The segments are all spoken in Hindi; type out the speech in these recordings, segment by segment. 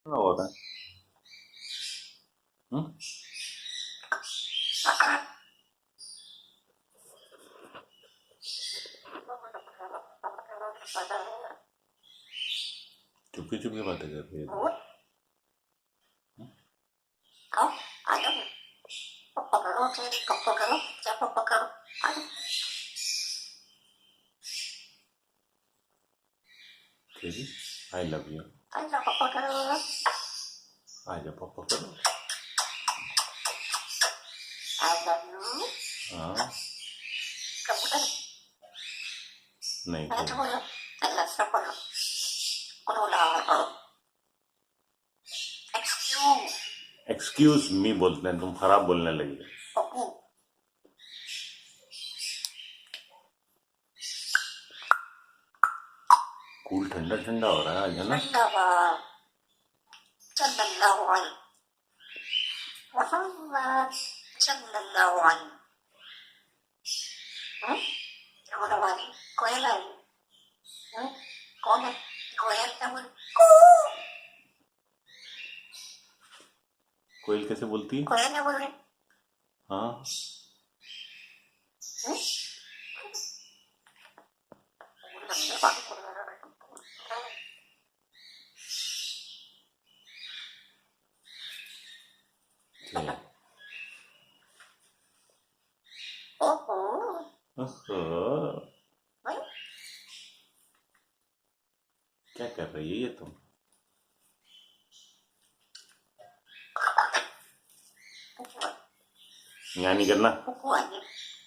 क्या हो रहा है? हम्म? चुपके चुपके बातें कर रही है तू। तेरी आई लव यू। आजा पापा करो। हाँ नहीं करो। एक्सक्यूज मी बोलते हैं, तुम खराब बोलने लगी हो। कूल ठंडा ठंडा हो रहा है आज, है ना? कोयल कैसे बोलती है? हाँ ठीक। ओहो, क्या कर रही है ये तुम? यहाँ नहीं करना,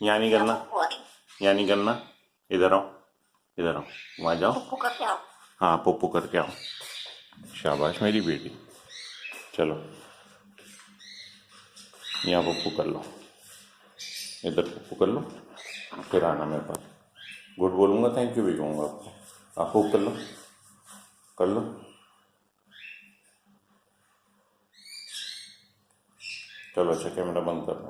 यहाँ नहीं करना, यहाँ नहीं करना। इधर आओ, इधर आओ, वहाँ जाओ। हाँ पुप्पू करके आओ। शाबाश मेरी बेटी। चलो यहाँ पुप्पू कर लो, इधर पुप्पू कर लो, फिर आना मेरे पास। गुड बोलूँगा, थैंक यू भी कहूँगा आपको। आप पुप कर लो, कर लो। चलो अच्छा, कैमरा बंद कर दो।